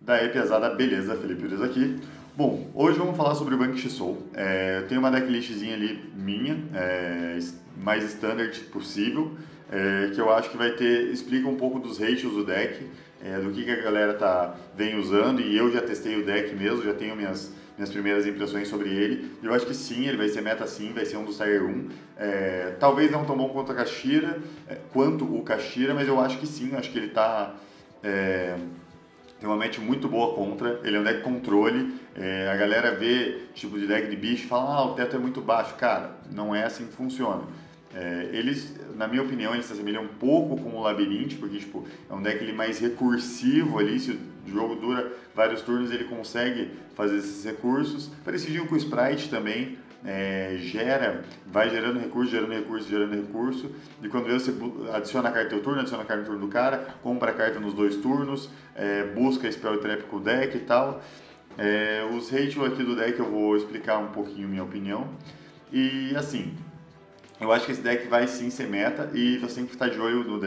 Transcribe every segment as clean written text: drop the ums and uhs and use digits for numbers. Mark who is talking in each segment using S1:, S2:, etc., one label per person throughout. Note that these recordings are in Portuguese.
S1: Daí, pesada, beleza, Felipe Urias aqui. Bom, hoje vamos falar sobre o Banshee Soul. Eu tenho uma decklistzinha ali minha, mais standard possível, que eu acho que explica um pouco dos ratios do deck, do que a galera vem usando, e eu já testei o deck mesmo, já tenho minhas primeiras impressões sobre ele. Eu acho que sim, ele vai ser meta sim, vai ser um dos Tier 1. Talvez não tão bom quanto o Kashira, mas eu acho que sim, acho que ele tem uma match muito boa contra, ele é um deck controle, a galera vê tipo de deck de bicho e fala, o teto é muito baixo. Cara, não é assim que funciona. Eles, na minha opinião, eles se assemelham um pouco com o Labyrinth, porque tipo, é um deck mais recursivo ali, se o jogo dura vários turnos ele consegue fazer esses recursos, parecidinho com o Sprite também. Vai gerando recurso, e quando você adiciona a carta no teu turno, adiciona a carta no turno do cara, compra a carta nos 2 turnos, busca Spell Trap com o deck e tal. Os ratios aqui do deck eu vou explicar um pouquinho minha opinião, e assim, eu acho que esse deck vai sim ser meta e você tem que estar de olho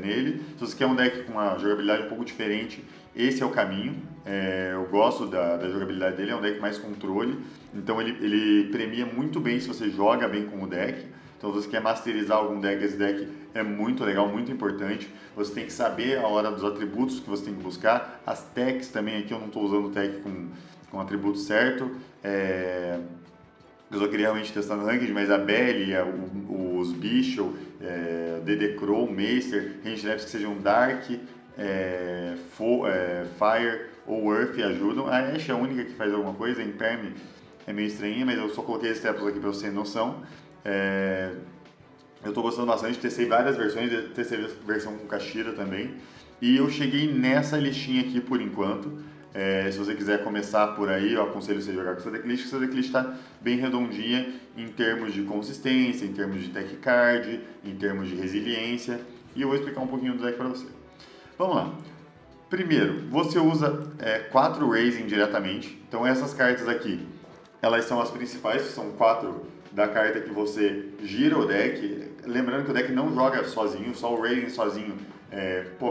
S1: nele. Se você quer um deck com uma jogabilidade um pouco diferente, esse é o caminho. Eu gosto da jogabilidade dele, é um deck mais controle, então ele premia muito bem se você joga bem com o deck. Então, se você quer masterizar algum deck, esse deck é muito legal, muito importante. Você tem que saber a hora dos atributos que você tem que buscar. As techs também, aqui eu não estou usando tech com o atributo certo. Eu só queria realmente testar no Ranked, mas a Belly, os Bicho, DD Crow, Meister, range traps que sejam Dark, Fire ou Earth ajudam. A Ashe é a única que faz alguma coisa, a Imperm é meio estranha, mas eu só coloquei esses trapos aqui para você ter noção. Eu estou gostando bastante, testei várias versões, testei a versão com Kashira também, e eu cheguei nessa listinha aqui por enquanto. Se você quiser começar por aí, eu aconselho você a jogar com essa decklist, porque essa decklist está bem redondinha em termos de consistência, em termos de tech card, em termos de resiliência, e eu vou explicar um pouquinho do deck para você. Vamos lá. Primeiro, você usa 4 Raising diretamente, então essas cartas aqui, elas são as principais, são 4 da carta que você gira o deck. Lembrando que o deck não joga sozinho, só o Raising sozinho.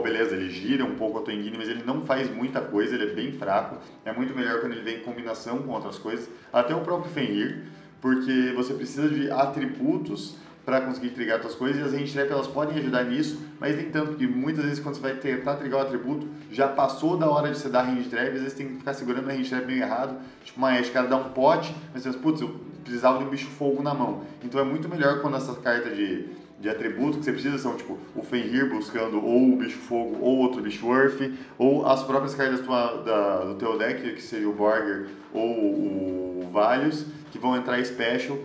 S1: Beleza, ele gira um pouco a tua engine, mas ele não faz muita coisa, ele é bem fraco. É muito melhor quando ele vem em combinação com outras coisas, até o próprio Fenrir, porque você precisa de atributos para conseguir trigar outras coisas, e as range trap elas podem ajudar nisso, mas nem tanto, porque muitas vezes quando você vai tentar trigar o atributo, já passou da hora de você dar range trap, às vezes tem que ficar segurando a range trap meio errado, tipo uma Ashe, o cara dá um pote, mas você pensa, putz, eu precisava de um bicho fogo na mão. Então é muito melhor quando essa carta de atributo que você precisa são tipo o Fenrir buscando ou o bicho fogo ou outro bicho Earth, ou as próprias cartas do teu deck, que seja o Borger ou o Valius, que vão entrar special.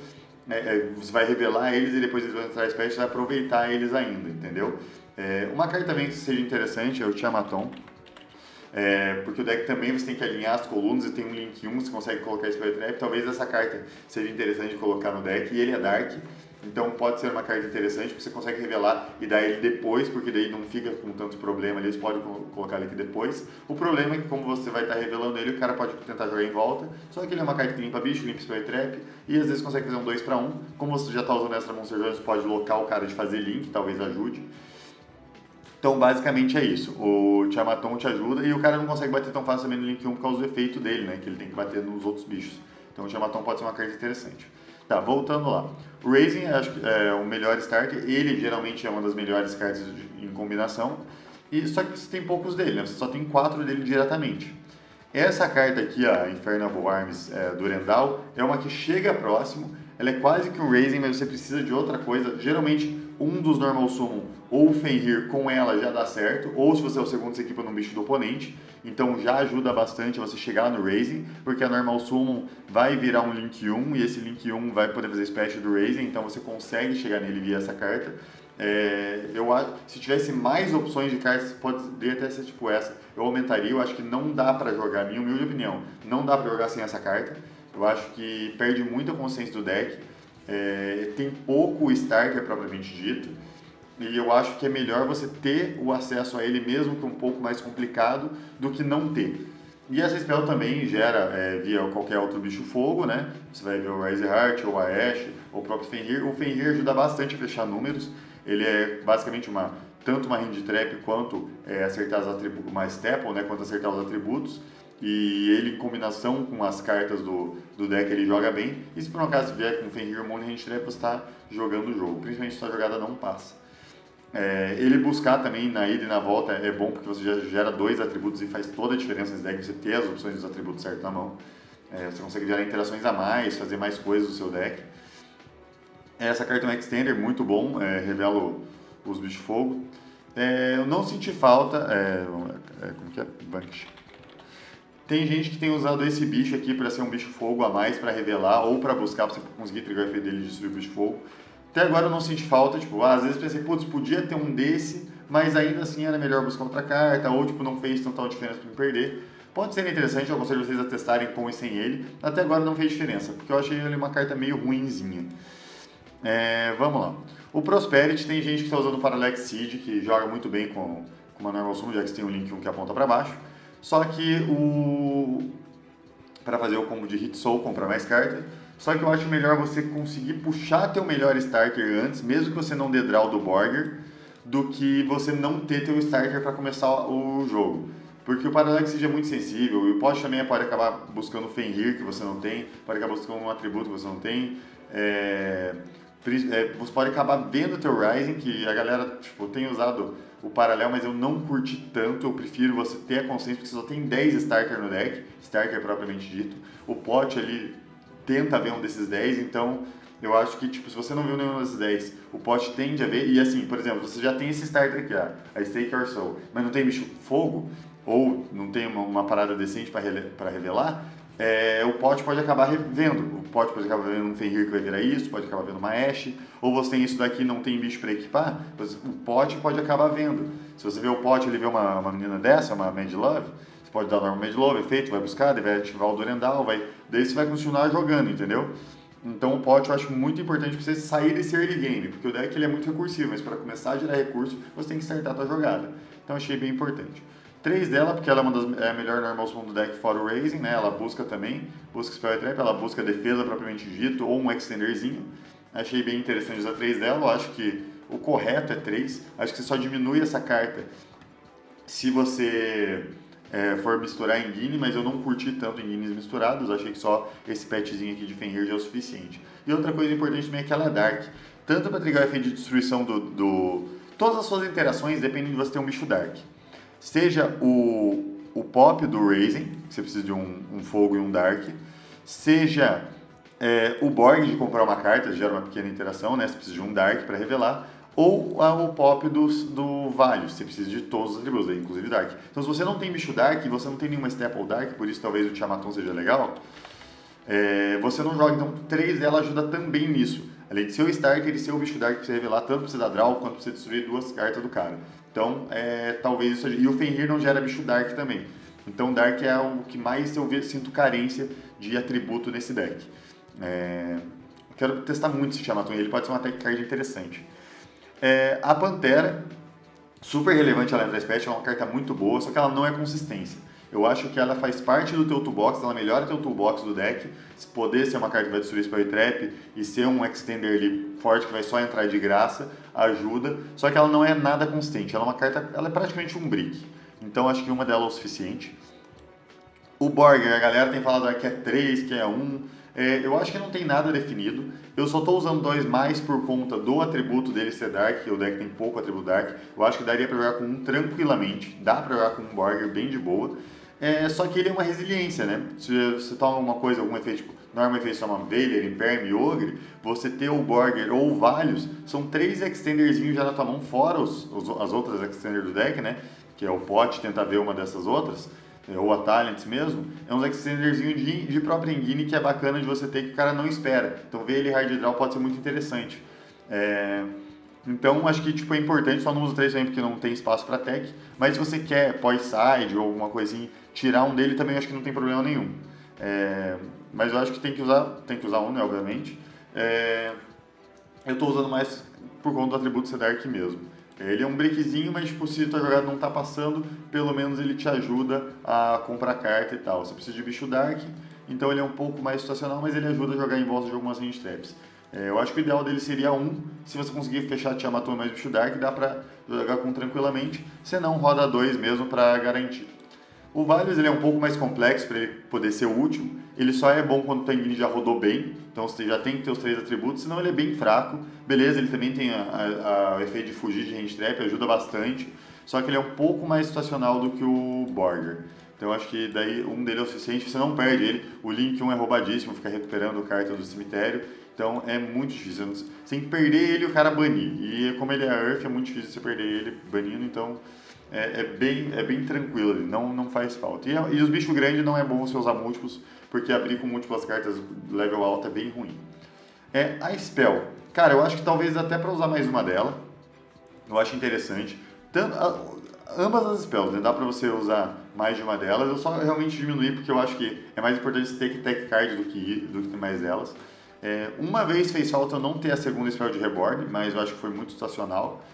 S1: Você vai revelar eles e depois eles vão entrar special e vai aproveitar eles ainda, entendeu? Uma carta também que seja interessante é o Tiamaton. Porque o deck também você tem que alinhar as colunas e tem um link 1, você consegue colocar Spell Trap. Talvez essa carta seja interessante de colocar no deck, e ele é Dark, então pode ser uma carta interessante, porque você consegue revelar e dar ele depois, porque daí não fica com tanto problema ali, você pode colocar ele aqui depois. O problema é que como você vai estar revelando ele, o cara pode tentar jogar em volta, só que ele é uma carta que limpa bicho, limpa Spell Trap, e às vezes consegue fazer um 2 para 1. Como você já está usando Extra Monster Jam, você pode locar o cara de fazer link, talvez ajude. Então, basicamente é isso. O Tiamaton te ajuda e o cara não consegue bater tão fácil também no Link 1 por causa do efeito dele, né? Que ele tem que bater nos outros bichos. Então, o Tiamaton pode ser uma carta interessante. Tá, voltando lá. O Raising, acho que é o melhor starter. Ele geralmente é uma das melhores cartas em combinação. Só que você tem poucos dele, né? Você só tem 4 dele diretamente. Essa carta aqui, a Infernal Arms do Rendal, é uma que chega próximo. Ela é quase que um Raising, mas você precisa de outra coisa. Geralmente, um dos Normal Summon ou o Fenrir com ela já dá certo, ou se você é o segundo, você equipa num bicho do oponente. Então já ajuda bastante você chegar no Raising, porque a Normal Summon vai virar um Link 1 e esse Link 1 vai poder fazer Special do Raising, então você consegue chegar nele via essa carta. Se tivesse mais opções de cartas, poderia até ser tipo essa. Eu aumentaria, eu acho que não dá pra jogar, minha humilde opinião, não dá pra jogar sem essa carta. Eu acho que perde muito a consciência do deck, tem pouco starter propriamente dito, e eu acho que é melhor você ter o acesso a ele mesmo que um pouco mais complicado do que não ter. E essa spell também gera via qualquer outro bicho fogo, né? Você vai ver o Rise Heart ou a Ashe ou o próprio Fenrir. O Fenrir ajuda bastante a fechar números. Ele é basicamente uma tanto uma hand trap quanto acertar uma staple, né, quanto acertar os atributos. E ele, em combinação com as cartas do deck, ele joga bem. E se por um acaso vier com Fenrir, Moon e Hand Trap, você está jogando o jogo. Principalmente se a jogada não passa. Ele buscar também na ida e na volta é bom, porque você já gera 2 atributos e faz toda a diferença nesse deck, você ter as opções dos atributos certos na mão. Você consegue gerar interações a mais, fazer mais coisas do seu deck. Essa carta é um extender muito bom, revela os bichos fogo. Eu não senti falta, como que é? Bank. Tem gente que tem usado esse bicho aqui para ser um bicho fogo a mais para revelar ou para buscar, para você conseguir trigger o efeito dele e destruir o bicho fogo. Até agora eu não senti falta, tipo, às vezes pensei, putz, podia ter um desse, mas ainda assim era melhor buscar outra carta, ou tipo, não fez tanta diferença para me perder. Pode ser interessante, eu aconselho vocês a testarem com e sem ele. Até agora não fez diferença, porque eu achei ele uma carta meio ruinzinha. Vamos lá. O Prosperity, tem gente que está usando o Parallax Seed, que joga muito bem com uma Normal Summon, já que você tem um link 1 que aponta para baixo. Só que para fazer o combo de Hit Soul, comprar mais carta. Só que eu acho melhor você conseguir puxar teu melhor starter antes, mesmo que você não dê draw do Borger, do que você não ter teu starter para começar o jogo. Porque o Parallax Seed é muito sensível, e o Post também pode acabar buscando Fenrir, que você não tem, pode acabar buscando um atributo que você não tem. Você pode acabar vendo o teu Rising, que a galera tipo, tem usado o Paralelo, mas eu não curti tanto. Eu prefiro você ter a consciência, porque você só tem 10 starter no deck, starter propriamente dito. O Pot ali tenta ver um desses 10, então eu acho que tipo, se você não viu nenhum desses 10, o Pot tende a ver. E assim, por exemplo, você já tem esse starter aqui, a Stake Your Soul, mas não tem bicho fogo, ou não tem uma parada decente para revelar, o Pot pode acabar vendo. O Pot pode acabar vendo um Fenrir que vai virar isso, pode acabar vendo uma Ashe, ou você tem isso daqui e não tem bicho para equipar, o Pot pode acabar vendo. Se você vê o Pot, ele vê uma menina dessa, uma Mad Love, você pode dar normal Mad Love, efeito, vai buscar, daí vai ativar o Durendal, daí você vai continuar jogando, entendeu? Então o Pot eu acho muito importante para você sair desse early game, porque o deck ele é muito recursivo, mas para começar a gerar recurso, você tem que startar a sua jogada. Então achei bem importante. 3 dela, porque ela é a melhor normal summon do deck fora o Raising, né? Ela busca também, busca Spell Trap, ela busca defesa propriamente dito, ou um extenderzinho. Achei bem interessante usar 3 dela, eu acho que o correto é 3. Acho que você só diminui essa carta se você for misturar em Guine, mas eu não curti tanto em Guines misturados, achei que só esse petzinho aqui de Fenrir já é o suficiente. E outra coisa importante também é que ela é Dark, tanto para trigar o efeito de destruição todas as suas interações dependem de você ter um bicho Dark. Seja o pop do Raising, que você precisa de um fogo e um Dark, seja o Borg de comprar uma carta, gera uma pequena interação, né? Você precisa de um Dark para revelar, ou o pop do Valios, você precisa de todos os atributos, inclusive Dark. Então se você não tem bicho Dark, você não tem nenhuma Staple Dark, por isso talvez o Tiamaton seja legal, você não joga, então 3 dela ajuda também nisso. Além de ser o starter e ser o bicho Dark para você revelar, tanto para você dar draw, quanto para você destruir 2 cartas do cara. Então, talvez isso... E o Fenrir não gera bicho Dark também. Então, Dark é o que mais eu sinto carência de atributo nesse deck. Quero testar muito esse Tiamaton, ele pode ser uma tech card interessante. A Pantera, super relevante ela entrar Special, é uma carta muito boa, só que ela não é consistência. Eu acho que ela faz parte do teu toolbox, ela melhora teu toolbox do deck, se poder ser uma carta que vai destruir Spell Trap e ser um extender ali forte que vai só entrar de graça, ajuda, só que ela não é nada consistente, ela é uma carta, ela é praticamente um brick, então acho que uma dela é o suficiente. O Borger, a galera tem falado que é 3, que é 1, eu acho que não tem nada definido, eu só estou usando 2 mais por conta do atributo dele ser Dark, o deck tem pouco atributo Dark, eu acho que daria para jogar com um tranquilamente, dá para jogar com um Borger bem de boa, só que ele é uma resiliência, né? Se você toma alguma coisa, algum efeito, tipo, normal efeito chama Veiler, Imperm e Ogre, você ter o Borger ou o Valios, são 3 extenderzinhos já na tua mão, fora as outras extenders do deck, né? Que é o Pot, tentar ver uma dessas outras, ou a Talents mesmo, é uns extenderzinhos de própria engine que é bacana de você ter que o cara não espera. Então ver ele hard draw pode ser muito interessante. Então acho que tipo, é importante, só não uso 3 também porque não tem espaço para tech, mas se você quer pós-side ou alguma coisinha, tirar um dele também acho que não tem problema nenhum. Mas eu acho que tem que usar um, né, obviamente. Eu estou usando mais por conta do atributo ser Dark mesmo. Ele é um breakzinho, mas tipo, se a tua jogada não está passando, pelo menos ele te ajuda a comprar carta e tal. Você precisa de bicho Dark, então ele é um pouco mais situacional, mas ele ajuda a jogar em volta de algumas range traps. Eu acho que o ideal dele seria um. Se você conseguir fechar Tiamatão mais bicho Dark, dá pra jogar com tranquilamente. Se não, roda 2 mesmo pra garantir. O Valios ele é um pouco mais complexo para ele poder ser útil. Ele só é bom quando o Tanguini já rodou bem, então você já tem que ter os 3 atributos, senão ele é bem fraco. Beleza, ele também tem o efeito de fugir de range trap, ajuda bastante, só que ele é um pouco mais situacional do que o Borger. Então acho que daí um dele é o suficiente, você não perde ele. O Link 1 é roubadíssimo, fica recuperando carta do cemitério, então é muito difícil. Você tem que perder ele e o cara banir. E como ele é Earth, é muito difícil você perder ele banindo, então é bem tranquilo ali, não faz falta. E os bichos grandes não é bom você usar múltiplos, porque abrir com múltiplas cartas level alto é bem ruim. A Spell, cara, eu acho que talvez até para usar mais uma dela, eu acho interessante. Ambas as spells, né? Dá pra você usar mais de uma delas, eu só realmente diminuí porque eu acho que é mais importante você ter tech card do que ter mais delas. Uma vez fez falta eu não ter a segunda spell de Reborn, mas eu acho que foi muito situacional.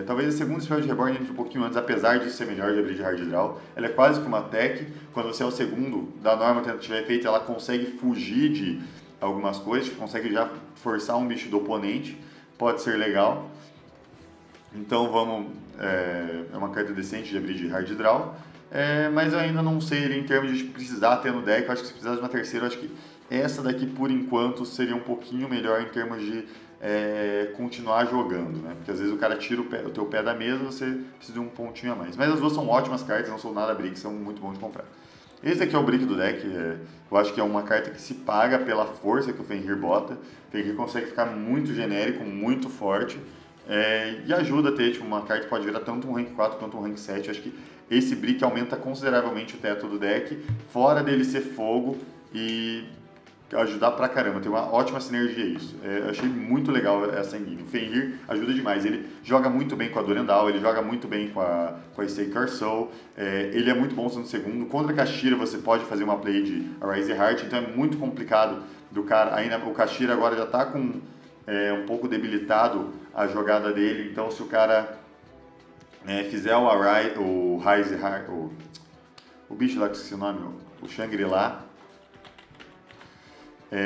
S1: Talvez a segunda spell de Reborn entre um pouquinho antes, apesar de ser melhor de abrir de Hard Draw. Ela é quase que uma tech. Quando você é o segundo da norma tentativa efeito, ela consegue fugir de algumas coisas, consegue já forçar um bicho do oponente. Pode ser legal. Então vamos. É uma carta decente de abrir de Hard Draw. Mas eu ainda não sei ele em termos de precisar ter no deck. Eu acho que se precisar de uma terceira, eu acho que essa daqui por enquanto seria um pouquinho melhor em termos de continuar jogando, né? Porque às vezes o cara tira o teu pé da mesa, você precisa de um pontinho a mais. Mas as duas são ótimas cartas, não são nada brick, são muito bons de comprar. Esse aqui é o brick do deck, eu acho que é uma carta que se paga pela força que o Fenrir bota. O Fenrir consegue ficar muito genérico, muito forte, e ajuda a ter tipo, uma carta que pode virar tanto um rank 4 quanto um rank 7. Eu acho que esse brick aumenta consideravelmente o teto do deck, fora dele ser fogo e ajudar pra caramba, tem uma ótima sinergia isso. Eu achei muito legal essa engine. O Fenrir ajuda demais, ele joga muito bem com a Durandal, ele joga muito bem com a Stake Soul, ele é muito bom sendo segundo. Contra a Kashira você pode fazer uma play de Arise Heart, então é muito complicado do cara. Ainda o Kashira agora já tá com um pouco debilitado a jogada dele, então se o cara fizer o Rise Heart, o bicho lá que esqueci o nome, o Shangri-La,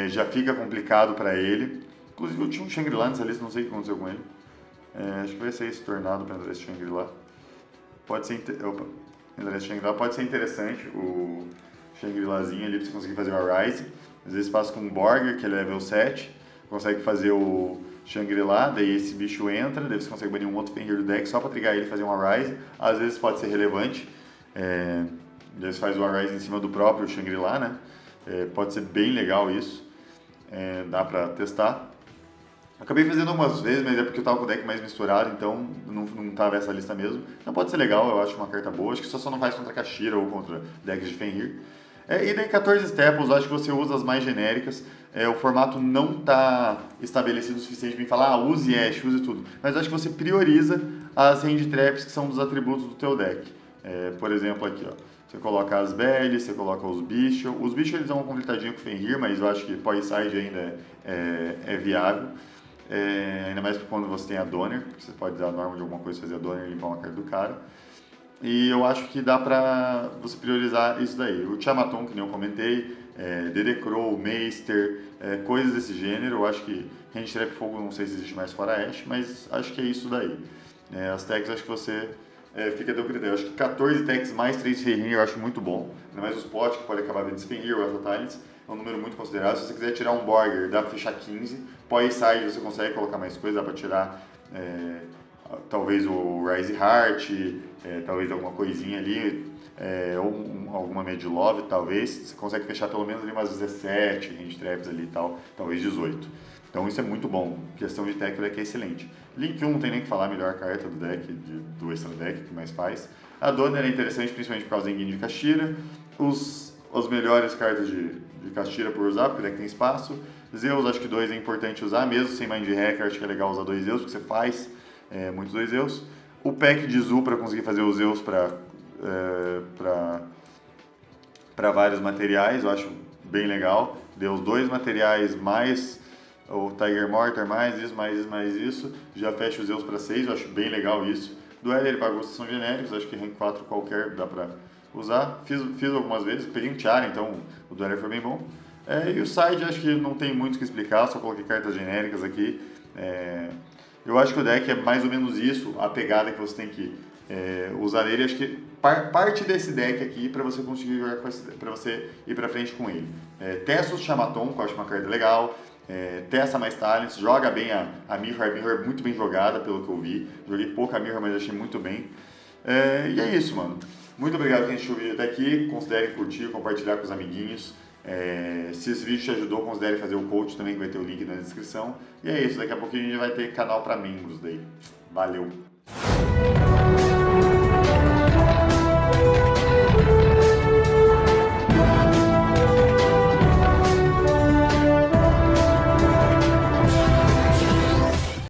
S1: já fica complicado para ele. Inclusive eu tinha um Shangri-La nessa lista, não sei o que aconteceu com ele. Acho que vai ser esse tornado para Andrés Shangri-La. Pode ser Andrés Shangri-La pode ser interessante, o Shangri-Lazinho ali para você conseguir fazer o Arise. Às vezes passa com um Borger, que é level 7, consegue fazer o Shangri-La, daí esse bicho entra, daí você consegue banir um outro Fenrir do deck só para trigar ele e fazer um Arise. Às vezes pode ser relevante, daí você faz o Arise em cima do próprio Shangri-La, né? Pode ser bem legal isso, dá pra testar. Acabei fazendo algumas vezes, mas é porque eu tava com o deck mais misturado, então não tava essa lista mesmo. Então pode ser legal, eu acho uma carta boa, acho que só não faz contra Kashira ou contra decks de Fenrir. E daí 14 Staples, acho que você usa as mais genéricas. O formato não tá estabelecido o suficiente para mim falar, use Ash, use tudo. Mas acho que você prioriza as range traps que são dos atributos do teu deck. Por exemplo aqui, ó. Você coloca as Belly, você coloca os bichos. Os bichos eles dão uma completadinha com o Fenrir, mas eu acho que Poiside ainda é viável. Ainda mais quando você tem a Donner, porque você pode dar a norma de alguma coisa, fazer a Donner e limpar uma carta do cara. E eu acho que dá pra você priorizar isso daí. O Tiamaton, que nem eu comentei, Dedecrow, Meister, coisas desse gênero. Eu acho que Range Trap Fogo não sei se existe mais fora Ash, mas acho que é isso daí. As tags acho que você fica a teu critério. Eu acho que 14 techs mais 3 Fenrir eu acho muito bom. Ainda mais os potes que pode acabar vendo Fenrir ou Asa Talents. É um número muito considerável. Se você quiser tirar um Borger, dá pra fechar 15. Poiside você consegue colocar mais coisa, dá pra tirar talvez o Rise Heart, talvez alguma coisinha ali, ou alguma Medlove, talvez. Você consegue fechar pelo menos ali umas 17 range traps ali e tal, talvez 18. Então isso é muito bom, questão de tech o deck é excelente. Link 1 não tem nem que falar, melhor carta do deck, do extra deck, que mais faz. A Donner é interessante, principalmente por causa da engine de Kashira. As melhores cartas de Kashira por usar, porque o deck tem espaço. Zeus, acho que 2 é importante usar, mesmo sem Mind Hacker, acho que é legal usar 2 Zeus, porque você faz muitos 2 Zeus. O pack de Zu para conseguir fazer os Zeus para vários materiais, eu acho bem legal. Deu os 2 materiais mais o Tiger Mortar, mais isso, já fecha os Zeus para 6, eu acho bem legal isso. Dueler e Bagunça são genéricos, acho que rank 4 qualquer dá para usar. Fiz algumas vezes, peguei um Tiara, então o Dueler foi bem bom. E o side acho que não tem muito o que explicar, só coloquei cartas genéricas aqui. Eu acho que o deck é mais ou menos isso, a pegada que você tem que usar ele. Acho que parte desse deck aqui para você conseguir jogar para você ir para frente com ele. Testa o Shamaton, que eu acho uma carta legal. Testa mais Talents, joga bem a Mirror. A Mirror é muito bem jogada, pelo que eu vi. Joguei pouca Mirror, mas achei muito bem. E é isso, mano. Muito obrigado por quem assistiu o vídeo até aqui. Considere curtir, compartilhar com os amiguinhos. Se esse vídeo te ajudou, considere fazer o coach também, que vai ter o link na descrição. E é isso, daqui a pouquinho a gente vai ter canal para membros daí. Valeu!